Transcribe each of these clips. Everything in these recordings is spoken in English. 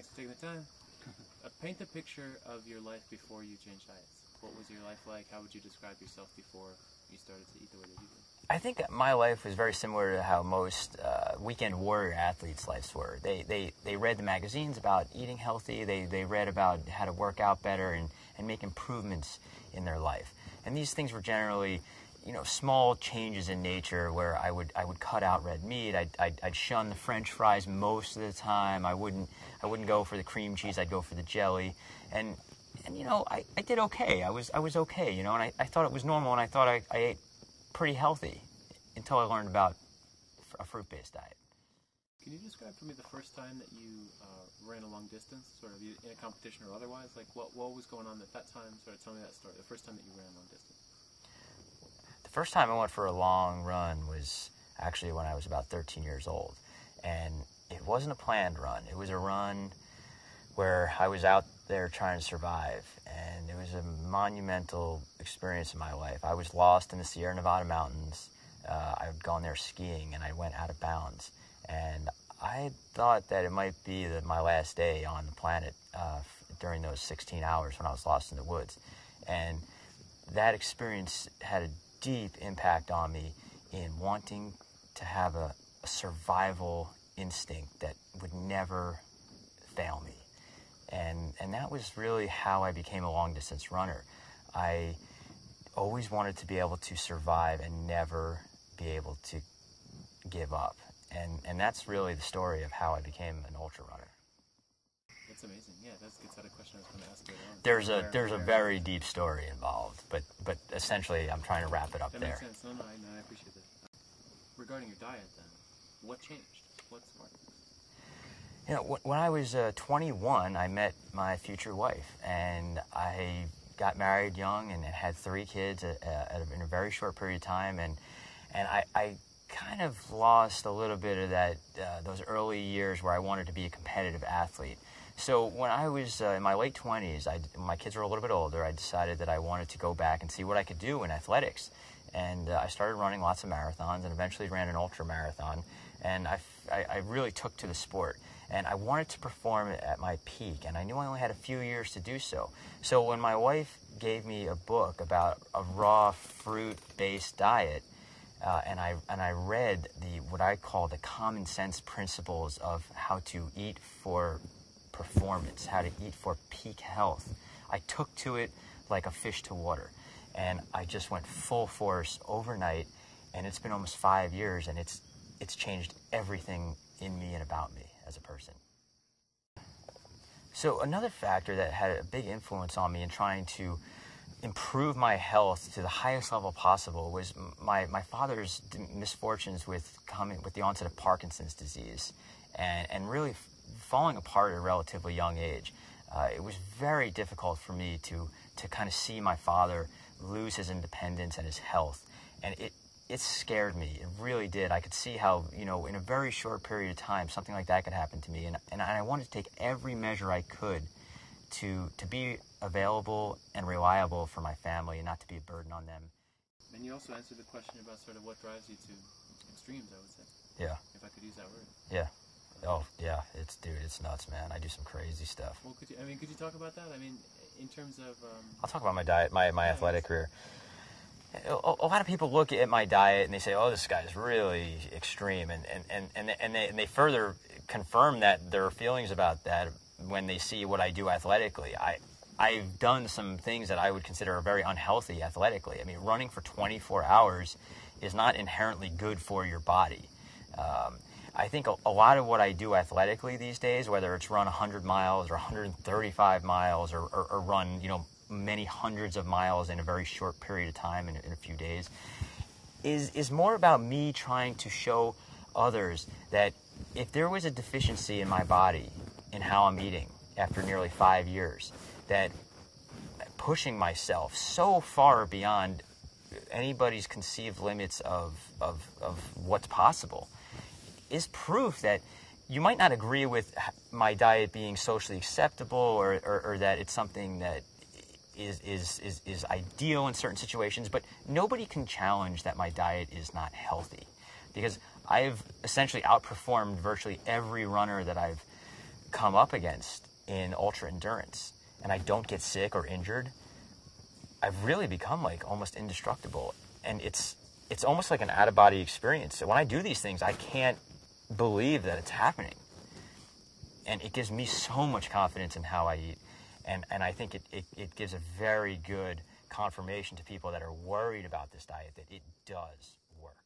Thanks for taking the time. Paint the picture of your life before you changed diets. What was your life like? How would you describe yourself before you started to eat the way that you did? I think that my life was very similar to how most weekend warrior athletes' lives were. They read the magazines about eating healthy. They read about how to work out better and make improvements in their life. And these things were generally, small changes in nature where I would cut out red meat. I'd shun the French fries most of the time. I wouldn't go for the cream cheese. I'd go for the jelly. And I did okay. I was okay, and I thought it was normal, and I thought I ate pretty healthy until I learned about a fruit-based diet. Can you describe for me the first time that you ran a long distance, sort of in a competition or otherwise? Like what was going on at that time? Sort of tell me that story, the first time that you ran a long distance. The first time I went for a long run was actually when I was about 13 years old. And it wasn't a planned run. It was a run where I was out there trying to survive. And it was a monumental experience in my life. I was lost in the Sierra Nevada mountains. I had gone there skiing, and I went out of bounds. And I thought that it might be my last day on the planet during those 16 hours when I was lost in the woods. And that experience had a deep impact on me in wanting to have a survival instinct that would never fail me. And that was really how I became a long-distance runner. I always wanted to be able to survive and never be able to give up. And that's really the story of how I became an ultra runner. That's amazing. Yeah, that gets at a question I was going to ask later on. There's a very deep story involved, but essentially I'm trying to wrap it up that there. That makes sense. No, I appreciate that. Regarding your diet then, what changed? What sparked this? When I was 21, I met my future wife, and I got married young and had 3 kids in a very short period of time, and I kind of lost a little bit of that those early years where I wanted to be a competitive athlete. So when I was in my late 20s, my kids were a little bit older, I decided that I wanted to go back and see what I could do in athletics. And I started running lots of marathons and eventually ran an ultramarathon. And I really took to the sport. And I wanted to perform at my peak, and I knew I only had a few years to do so. So when my wife gave me a book about a raw fruit-based diet, and I read what I call the common sense principles of how to eat for performance, how to eat for peak health, I took to it like a fish to water. And I just went full force overnight, and it's been almost 5 years, and it's changed everything in me and about me as a person. So another factor that had a big influence on me in trying to improve my health to the highest level possible was my father's misfortunes with the onset of Parkinson's disease and really falling apart at a relatively young age. It was very difficult for me to kind of see my father lose his independence and his health, and it scared me. It really did. I could see how, in a very short period of time, something like that could happen to me. And I wanted to take every measure I could to be available and reliable for my family and not to be a burden on them. And you also answered the question about sort of what drives you to extremes, I would say. Yeah. If I could use that word. Yeah. Oh, yeah. It's nuts, man. I do some crazy stuff. Well, could you talk about that? I mean, in terms of... I'll talk about my diet, my athletic career. A lot of people look at my diet and they say, "Oh, this guy's really extreme," and they further confirm that their feelings about that when they see what I do athletically. I've done some things that I would consider very unhealthy athletically. I mean, running for 24 hours is not inherently good for your body. I think a lot of what I do athletically these days, whether it's run 100 miles or 135 miles or run, many hundreds of miles in a very short period of time in a few days, is more about me trying to show others that if there was a deficiency in my body in how I'm eating after nearly 5 years, that pushing myself so far beyond anybody's conceived limits of what's possible is proof that you might not agree with my diet being socially acceptable or that it's something that is ideal in certain situations, but nobody can challenge that my diet is not healthy, because I've essentially outperformed virtually every runner that I've come up against in ultra endurance, and I don't get sick or injured, I've really become like almost indestructible. And it's almost like an out-of-body experience. So when I do these things, I can't believe that it's happening. And it gives me so much confidence in how I eat. And I think it gives a very good confirmation to people that are worried about this diet that it does work.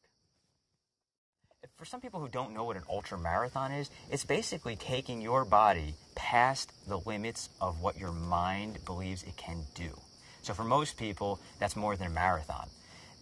For some people who don't know what an ultramarathon is, it's basically taking your body past the limits of what your mind believes it can do. So for most people, that's more than a marathon.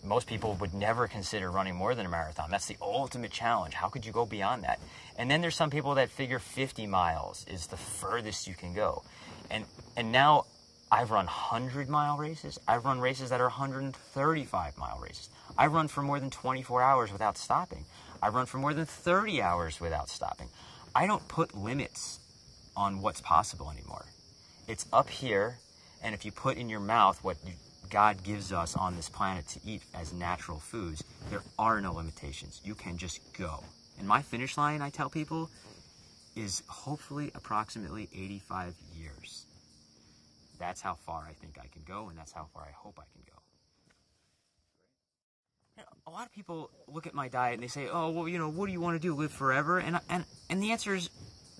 Most people would never consider running more than a marathon. That's the ultimate challenge. How could you go beyond that? And then there's some people that figure 50 miles is the furthest you can go. And now I've run 100-mile races. I've run races that are 135-mile races. I've run for more than 24 hours without stopping. I've run for more than 30 hours without stopping. I don't put limits on what's possible anymore. It's up here, and if you put in your mouth what God gives us on this planet to eat as natural foods, there are no limitations. You can just go. And my finish line, I tell people, is hopefully approximately 85 years. That's how far I think I can go, and that's how far I hope I can go. You know, a lot of people look at my diet and they say, oh, well, you know, what do you want to do, live forever? And the answer is,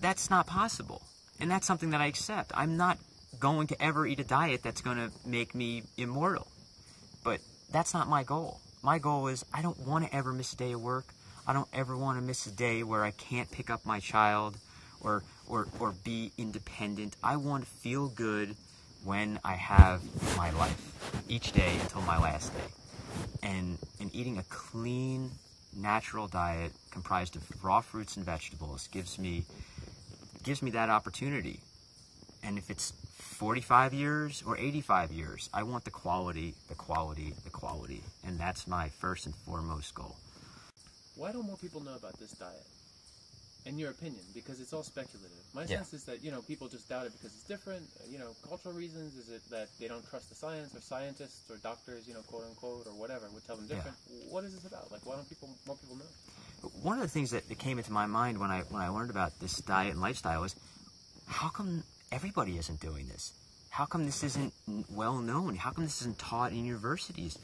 that's not possible. And that's something that I accept. I'm not going to ever eat a diet that's going to make me immortal. But that's not my goal. My goal is I don't want to ever miss a day of work. I don't ever want to miss a day where I can't pick up my child or be independent. I want to feel good when I have my life, each day until my last day. And eating a clean, natural diet comprised of raw fruits and vegetables gives me that opportunity. And if it's 45 years or 85 years, I want the quality, the quality, the quality. And that's my first and foremost goal. Why don't more people know about this diet? In your opinion, because it's all speculative. My sense is that, you know, people just doubt it because it's different, you know, cultural reasons. Is it that they don't trust the science, or scientists or doctors, you know, quote unquote, or whatever, would tell them different? Yeah. What is this about? Like, why don't more people know? One of the things that came into my mind when I learned about this diet and lifestyle is, how come everybody isn't doing this? How come this isn't well known? How come this isn't taught in universities?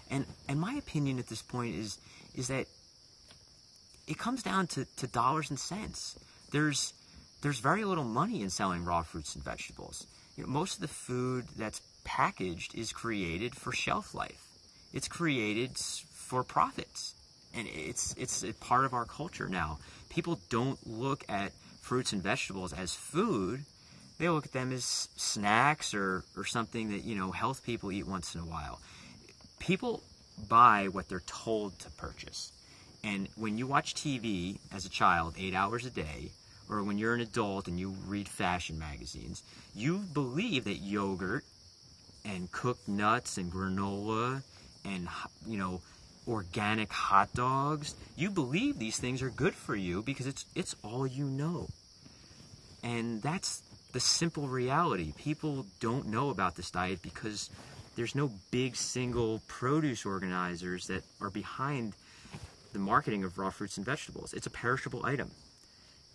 And my opinion at this point is that it comes down to dollars and cents. There's very little money in selling raw fruits and vegetables. You know, most of the food that's packaged is created for shelf life. It's created for profits, and it's a part of our culture now. People don't look at fruits and vegetables as food. They look at them as snacks or something that, you know, health people eat once in a while. People buy what they're told to purchase. And when you watch TV as a child 8 hours a day, or when you're an adult and you read fashion magazines, you believe that yogurt and cooked nuts and granola and, you know, organic hot dogs, you believe these things are good for you because it's all you know. And that's the simple reality. People don't know about this diet because there's no big single produce organizers that are behind the marketing of raw fruits and vegetables. It's a perishable item,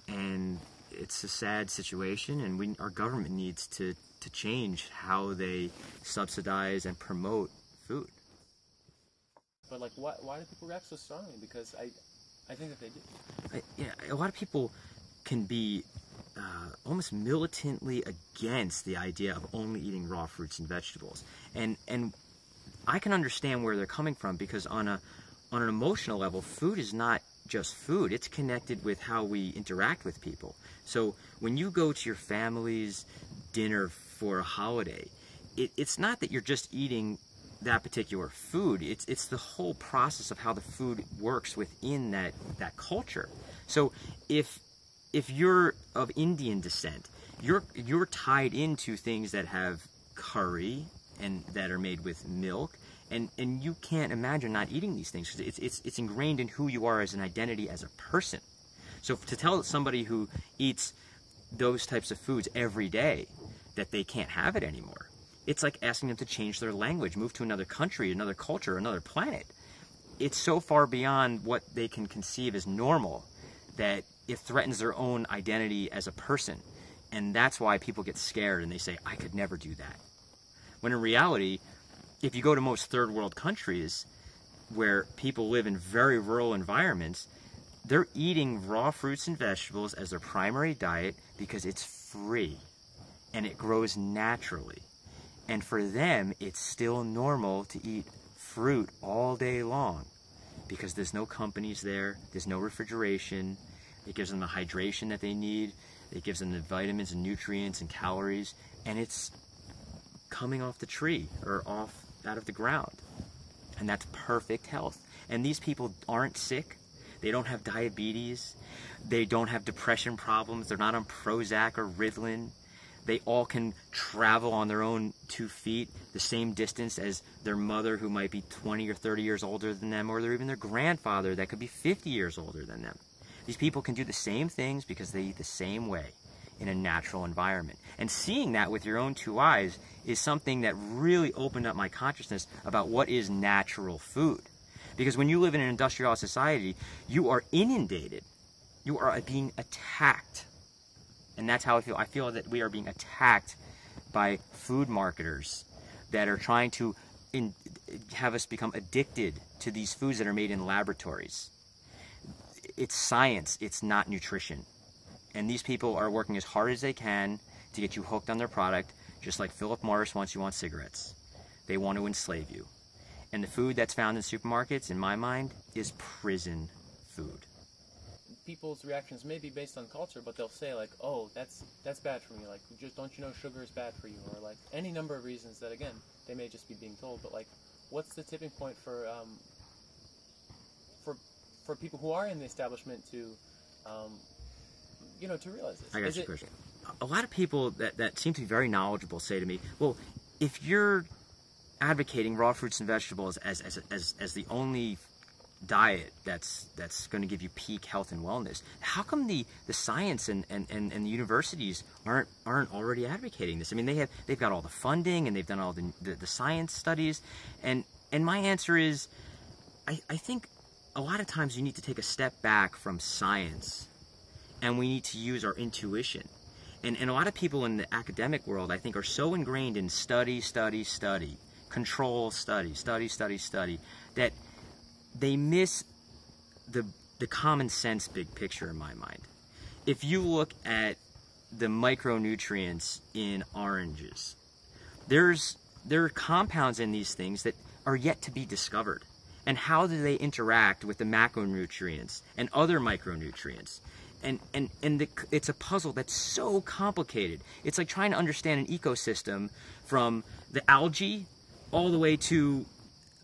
and it's a sad situation, and our government needs to change how they subsidize and promote food. But like, why do people react so strongly? Because I think that they do. Yeah, a lot of people can be almost militantly against the idea of only eating raw fruits and vegetables, and I can understand where they're coming from, because on an emotional level, food is not just food. It's connected with how we interact with people. So when you go to your family's dinner for a holiday, it's not that you're just eating that particular food. It's the whole process of how the food works within that culture. So if you're of Indian descent, you're tied into things that have curry and that are made with milk. And you can't imagine not eating these things, because it's ingrained in who you are as an identity as a person. So to tell somebody who eats those types of foods every day that they can't have it anymore, it's like asking them to change their language, move to another country, another culture, another planet. It's so far beyond what they can conceive as normal that it threatens their own identity as a person. And that's why people get scared and they say, I could never do that. When in reality, if you go to most third world countries where people live in very rural environments, they're eating raw fruits and vegetables as their primary diet because it's free and it grows naturally. And for them, it's still normal to eat fruit all day long because there's no companies there, there's no refrigeration. It gives them the hydration that they need. It gives them the vitamins and nutrients and calories, and it's coming off the tree or out of the ground. And that's perfect health. And these people aren't sick. They don't have diabetes. They don't have depression problems. They're not on Prozac or Ritalin. They all can travel on their own 2 feet the same distance as their mother, who might be 20 or 30 years older than them, or even their grandfather that could be 50 years older than them. These people can do the same things because they eat the same way in a natural environment. And seeing that with your own 2 eyes is something that really opened up my consciousness about what is natural food. Because when you live in an industrialized society, you are inundated. You are being attacked. And that's how I feel. I feel that we are being attacked by food marketers that are trying to have us become addicted to these foods that are made in laboratories. It's science, it's not nutrition. And these people are working as hard as they can to get you hooked on their product, just like Philip Morris wants you on cigarettes. They want to enslave you. And the food that's found in supermarkets, in my mind, is prison food. People's reactions may be based on culture, but they'll say like, oh, that's bad for me. Like, just don't you know sugar is bad for you? Or like any number of reasons that, again, they may just be being told. But like, what's the tipping point for people who are in the establishment to, to realize this? I got your question. A lot of people that seem to be very knowledgeable say to me, well, if you're advocating raw fruits and vegetables as the only diet that's going to give you peak health and wellness, how come the science and the universities aren't already advocating this? I mean, they've got all the funding and they've done all the science studies, and my answer is, I think a lot of times you need to take a step back from science and we need to use our intuition. And a lot of people in the academic world, I think, are so ingrained in study, control, study, that they miss the common sense big picture in my mind. If you look at the micronutrients in oranges, there are compounds in these things that are yet to be discovered. And how do they interact with the macronutrients and other micronutrients? It's a puzzle that's so complicated. It's like trying to understand an ecosystem from the algae all the way to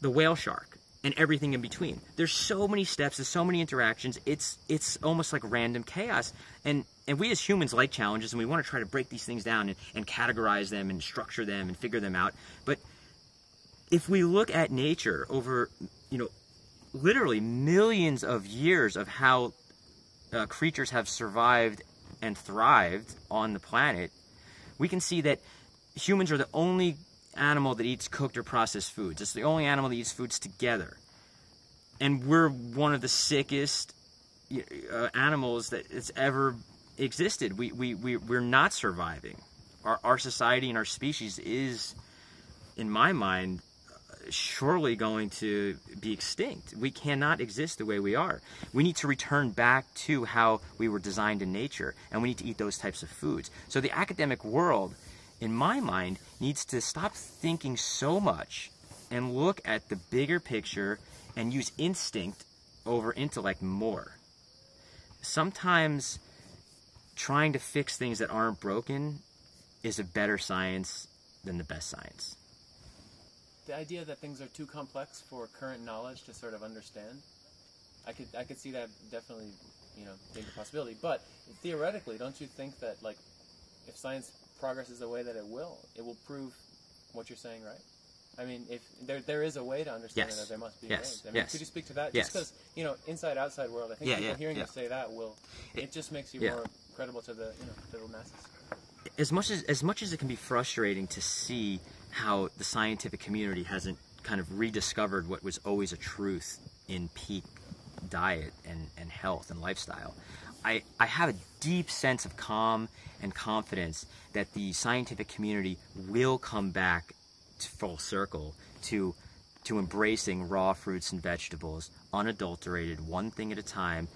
the whale shark and everything in between. There's so many steps, there's so many interactions. It's almost like random chaos. And we as humans like challenges, and we want to try to break these things down and categorize them and structure them and figure them out. But if we look at nature over, literally millions of years of how creatures have survived and thrived on the planet, we can see that humans are the only animal that eats cooked or processed foods. It's the only animal that eats foods together. And we're one of the sickest animals that it's ever existed. We're not surviving. Our society and our species is, in my mind, surely going to be extinct. We cannot exist the way we are. We need to return back to how we were designed in nature, and we need to eat those types of foods. So the academic world, in my mind, needs to stop thinking so much and look at the bigger picture and use instinct over intellect more. Sometimes trying to fix things that aren't broken is a better science than the best science. The idea that things are too complex for current knowledge to sort of understand, I could see that definitely, being a possibility. But theoretically, don't you think that, like, if science progresses the way that it will prove what you're saying, right? I mean, if there is a way to understand it, there must be ways. I mean, could you speak to that? Just because, inside outside world, I think people hearing you say that it just makes you more credible to the to the masses. As much as it can be frustrating to see how the scientific community hasn't kind of rediscovered what was always a truth in peak diet and health and lifestyle, I have a deep sense of calm and confidence that the scientific community will come back to full circle to embracing raw fruits and vegetables, unadulterated, one thing at a time,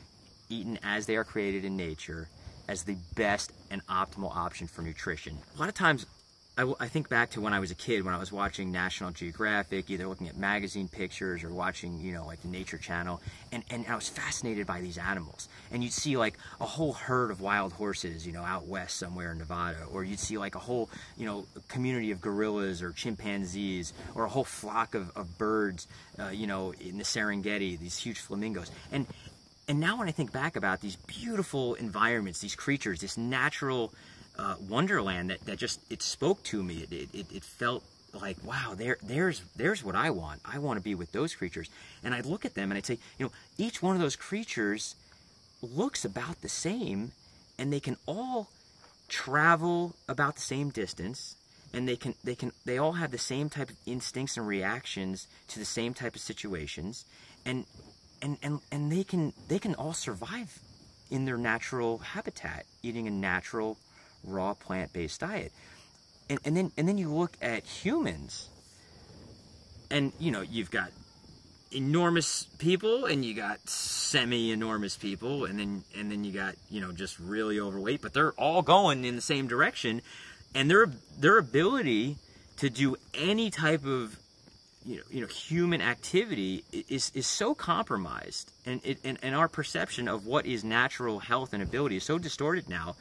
eaten as they are created in nature, as the best and optimal option for nutrition. A lot of times, I think back to when I was a kid, when I was watching National Geographic, either looking at magazine pictures or watching, you know, like the Nature Channel, and I was fascinated by these animals. And you'd see like a whole herd of wild horses, you know, out west somewhere in Nevada, or you'd see like a whole, you know, community of gorillas or chimpanzees, or a whole flock of birds, you know, in the Serengeti, these huge flamingos. And now when I think back about these beautiful environments, these creatures, this natural wonderland that just, it spoke to me. It felt like, wow, there's what I want. I want to be with those creatures. And I'd look at them and I'd say, you know, each one of those creatures looks about the same, and they can all travel about the same distance, and they all have the same type of instincts and reactions to the same type of situations, and they can all survive in their natural habitat, eating a natural raw plant-based diet. And then you look at humans, and you know, you've got enormous people, and you got semi-enormous people, and then you got, you know, just really overweight, but they're all going in the same direction, and their ability to do any type of you know human activity is so compromised, and our perception of what is natural health and ability is so distorted now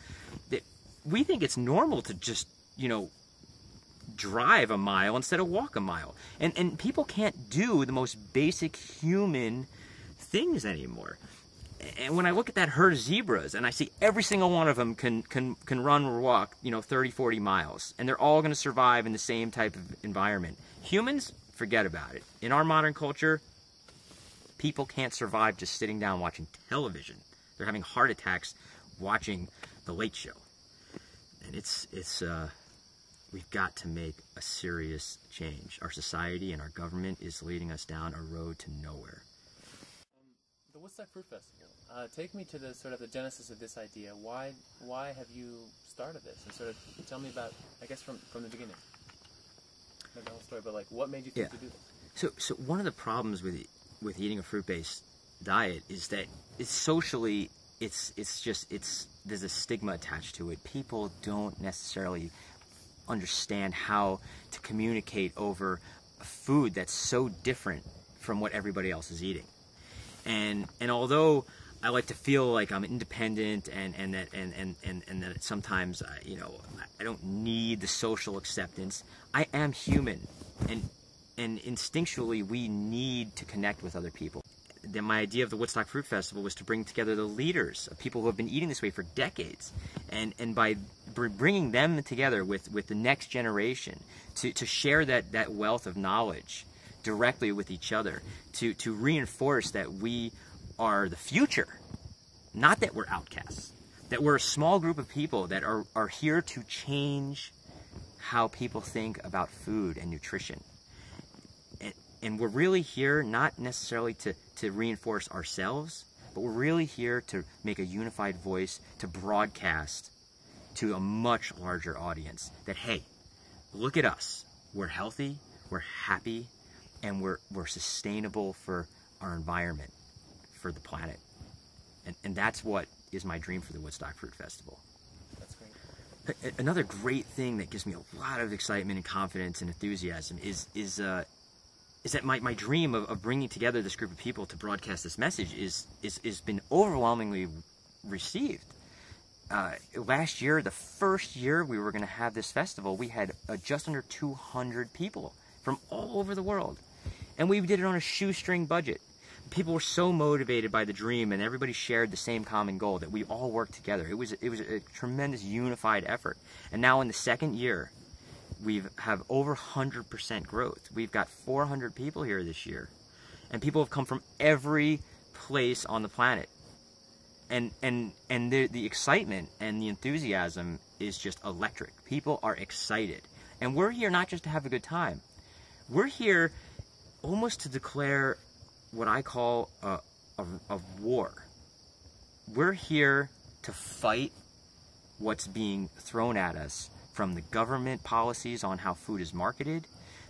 that we think it's normal to just, you know, drive a mile instead of walk a mile. And people can't do the most basic human things anymore. And when I look at that herd of zebras and I see every single one of them can run or walk, you know, 30, 40 miles, and they're all going to survive in the same type of environment. Humans, forget about it. In our modern culture, people can't survive just sitting down watching television. They're having heart attacks watching The Late Show. And we've got to make a serious change. Our society and our government is leading us down a road to nowhere. The Woodstock Fruit Festival. Take me to the sort of the genesis of this idea. Why have you started this? And sort of tell me about, I guess, from the beginning. Not the whole story, but like, what made you think to do this? So one of the problems with eating a fruit-based diet is that it's socially, there's a stigma attached to it. People don't necessarily understand how to communicate over a food that's so different from what everybody else is eating. And although I like to feel like I'm independent and that sometimes you know, I don't need the social acceptance, I am human, and instinctually we need to connect with other people. Then my idea of the Woodstock Fruit Festival was to bring together the leaders of people who have been eating this way for decades, and by bringing them together with the next generation to share that wealth of knowledge directly with each other, to reinforce that we are the future, not that we're outcasts, that we're a small group of people that are here to change how people think about food and nutrition. And we're really here not necessarily to reinforce ourselves, but we're really here to make a unified voice, to broadcast to a much larger audience that, hey, look at us. We're healthy, we're happy, and we're sustainable for our environment, for the planet. And that's what is my dream for the Woodstock Fruit Festival. That's great. Another great thing that gives me a lot of excitement and confidence and enthusiasm is that my dream of bringing together this group of people to broadcast this message is been overwhelmingly received. Last year, the first year we were going to have this festival, we had just under 200 people from all over the world. And we did it on a shoestring budget. People were so motivated by the dream, and everybody shared the same common goal, that we all worked together. It was a tremendous unified effort. And now in the second year, we have over 100% growth. We've got 400 people here this year. And people have come from every place on the planet. And the excitement and the enthusiasm is just electric. People are excited. And we're here not just to have a good time. We're here almost to declare what I call a war. we're here to fight what's being thrown at us, from the government policies on how food is marketed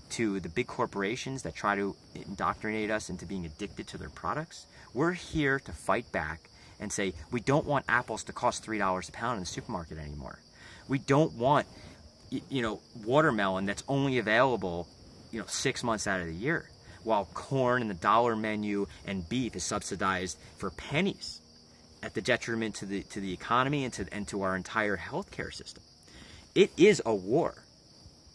to the big corporations that try to indoctrinate us into being addicted to their products. We're here to fight back and say, we don't want apples to cost $3 a pound in the supermarket anymore. We don't want, watermelon that's only available, 6 months out of the year, while corn and the dollar menu and beef is subsidized for pennies at the detriment to the economy and to our entire healthcare system. It is a war.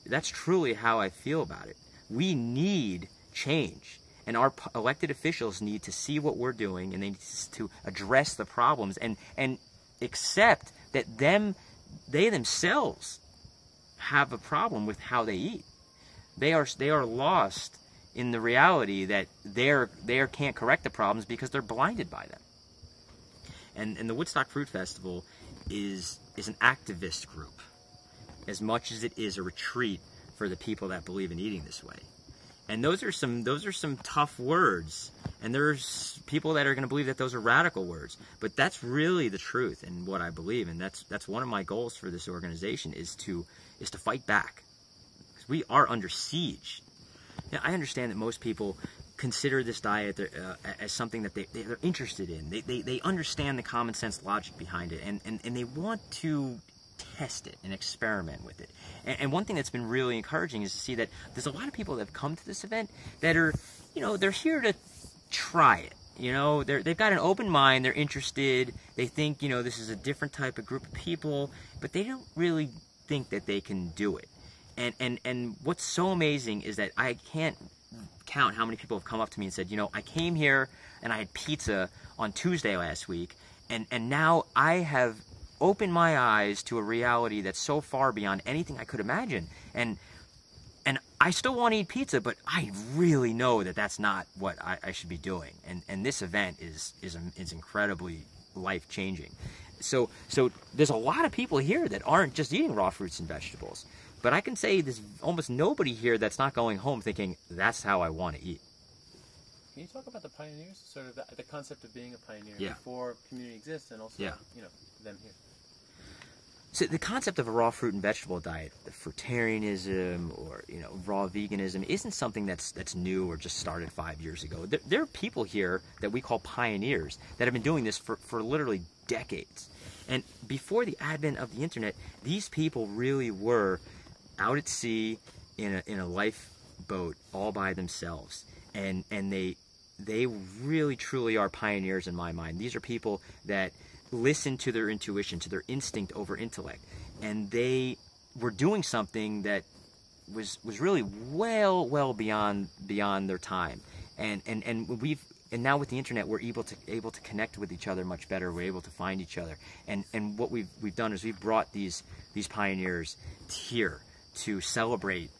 That's truly how I feel about it. We need change, and our elected officials need to see what we're doing, and they need to address the problems and accept that they themselves have a problem with how they eat. They are lost in the reality that they can't correct the problems because they're blinded by them. And the Woodstock Fruit Festival is an activist group, as much as it is a retreat for the people that believe in eating this way. And those are some tough words, and there's people that are going to believe that those are radical words, but that's really the truth and what I believe, and that's one of my goals for this organization is to fight back, because we are under siege. Now, I understand that most people consider this diet as something that they're interested in. They understand the common sense logic behind it, and they want to test it and experiment with it. And one thing that's been really encouraging is to see that there's a lot of people that have come to this event that are, they're here to try it. They've got an open mind, they're interested, they think, this is a different type of group of people, but they don't really think that they can do it. And what's so amazing is that I can't count how many people have come up to me and said, I came here and I had pizza on Tuesday last week, and now I have opened my eyes to a reality that's so far beyond anything I could imagine. And I still want to eat pizza, but I really know that that's not what I should be doing. And this event is incredibly life-changing. So there's a lot of people here that aren't just eating raw fruits and vegetables. But I can say there's almost nobody here that's not going home thinking, that's how I want to eat. Can you talk about the pioneers, sort of the concept of being a pioneer Yeah. before community exists, and also, Yeah. them here? So the concept of a raw fruit and vegetable diet, the fruitarianism or raw veganism, isn't something that's new or just started 5 years ago. There are people here that we call pioneers that have been doing this for literally decades. And before the advent of the internet, these people really were out at sea in a lifeboat all by themselves, and they really truly are pioneers in my mind. These are people that listen to their intuition, to their instinct over intellect, and they were doing something that was really well beyond their time. And now with the internet, we're able to connect with each other much better. We're able to find each other, and what we've done is we've brought these pioneers here to celebrate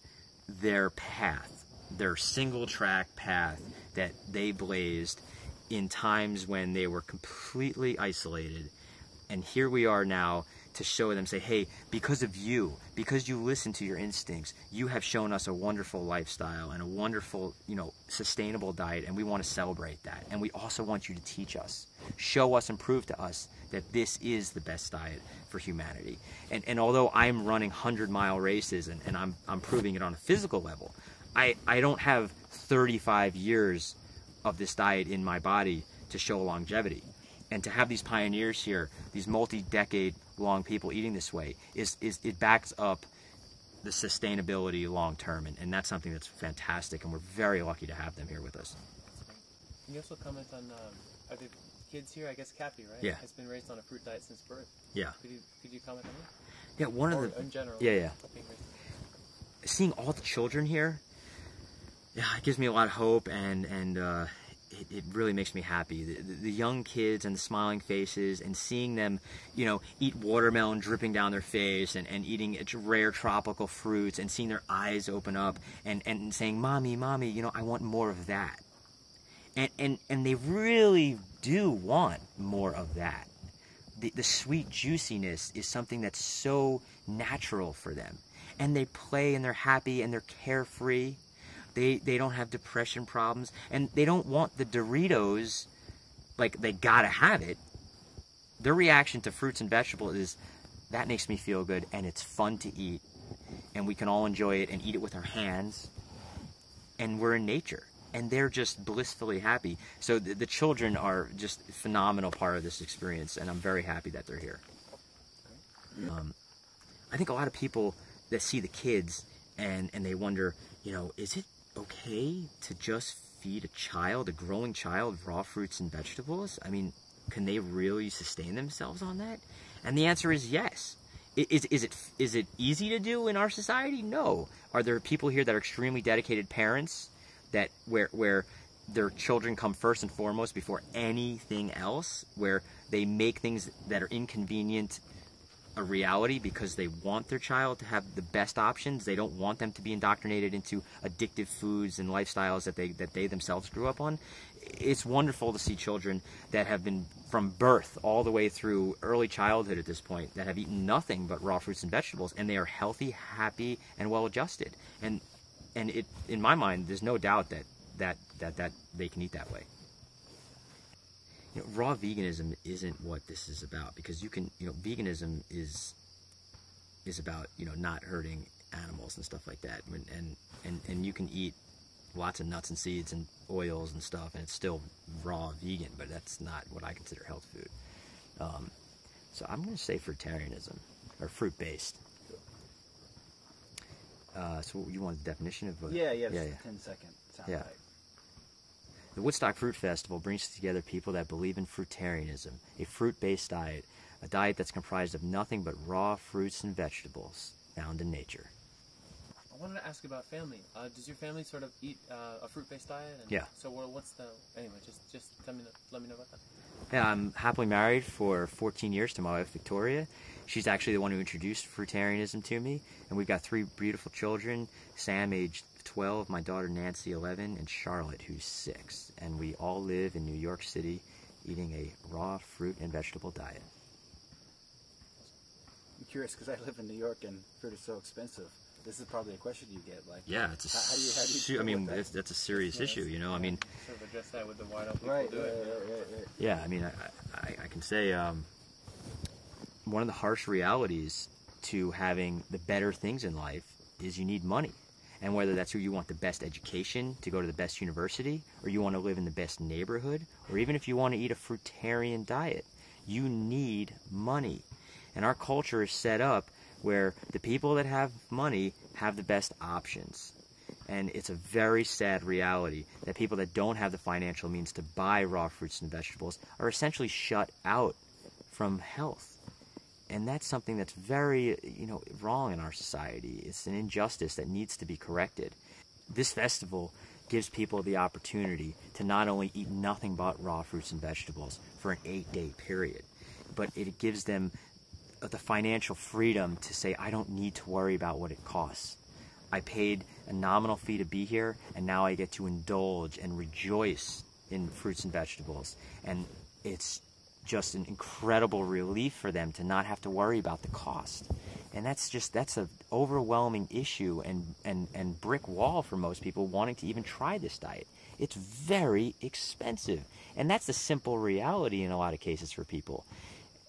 their path, their single track path that they blazed in times when they were completely isolated. And here we are now to show them, say, hey, because of you, because you listen to your instincts, you have shown us a wonderful lifestyle and a wonderful, sustainable diet, and we want to celebrate that. And we also want you to teach us, show us and prove to us that this is the best diet for humanity. And although I'm running 100-mile races and I'm proving it on a physical level, I don't have 35 years of this diet in my body to show longevity. And to have these pioneers here, these multi-decade-long people eating this way, it backs up the sustainability long-term, and that's something that's fantastic, and we're very lucky to have them here with us. Can you also comment on, are the kids here, I guess Cappy, right? Yeah. Has been raised on a fruit diet since birth. Yeah. Could you comment on that? Yeah, one of the... in general. Yeah. Being raised. Seeing all the children here, yeah, it gives me a lot of hope, and it really makes me happy. The young kids and the smiling faces, and seeing them, eat watermelon dripping down their face, and eating rare tropical fruits, and seeing their eyes open up, and saying, Mommy, I want more of that. And they really do want more of that. The sweet juiciness is something that's so natural for them. And they play, and they're happy, and they're carefree. They don't have depression problems, and they don't want the Doritos, like they gotta have it. their reaction to fruits and vegetables is, that makes me feel good, and it's fun to eat, and we can all enjoy it and eat it with our hands, and we're in nature, and they're just blissfully happy. So the children are just a phenomenal part of this experience, and I'm very happy that they're here. I think a lot of people that see the kids and they wonder, you know, is it okay to just feed a child, a growing child, raw fruits and vegetables? I mean, can they really sustain themselves on that? And the answer is yes. Is it easy to do in our society? No. Are there people here that are extremely dedicated parents that where their children come first and foremost before anything else, where they make things that are inconvenient a reality because they want their child to have the best options? They don't want them to be indoctrinated into addictive foods and lifestyles that they themselves grew up on. It's wonderful to see children that have been from birth all the way through early childhood at this point that have eaten nothing but raw fruits and vegetables, and they are healthy, happy, and well adjusted. And it, in my mind, there's no doubt that they can eat that way. You know, raw veganism isn't what this is about, because veganism is about, you know, not hurting animals and stuff like that, and you can eat lots of nuts and seeds and oils and stuff, and it's still raw vegan, but that's not what I consider health food. So I'm going to say fruitarianism, or fruit-based. So you want the definition of? Yeah. 10 second sound bite. The Woodstock Fruit Festival brings together people that believe in fruitarianism, a fruit-based diet, a diet that's comprised of nothing but raw fruits and vegetables found in nature. I wanted to ask about family. Does your family sort of eat a fruit-based diet? Yeah. So what's the... Anyway, just let me know about that. Yeah, I'm happily married for 14 years to my wife, Victoria. She's actually the one who introduced fruitarianism to me. And we've got 3 beautiful children, Sam, aged 12, my daughter, Nancy, 11, and Charlotte, who's 6. And we all live in New York City eating a raw fruit and vegetable diet. I'm curious because I live in New York and fruit is so expensive. This is probably a question you get, like, yeah, it's how do you I mean, that's a serious issue, you know. I mean, sort of address that with the why don't people do right. it? Yeah, I mean, I can say one of the harsh realities to having the better things in life is you need money. And whether that's who you want the best education, to go to the best university, or you want to live in the best neighborhood, or even if you want to eat a fruitarian diet, you need money. And our culture is set up where the people that have money have the best options. And it's a very sad reality that people that don't have the financial means to buy raw fruits and vegetables are essentially shut out from health. And that's something that's very, wrong in our society. It's an injustice that needs to be corrected. This festival gives people the opportunity to not only eat nothing but raw fruits and vegetables for an 8-day period, but it gives them the financial freedom to say, I don't need to worry about what it costs. I paid a nominal fee to be here, and now I get to indulge and rejoice in fruits and vegetables. And it's just an incredible relief for them to not have to worry about the cost. And that's an overwhelming issue and brick wall for most people wanting to even try this diet. It's very expensive. And that's the simple reality in a lot of cases for people.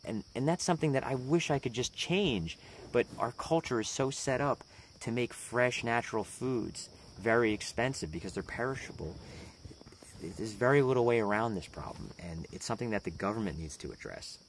And that's something that I wish I could just change. But our culture is so set up to make fresh, natural foods very expensive because they're perishable. There's very little way around this problem, and it's something that the government needs to address.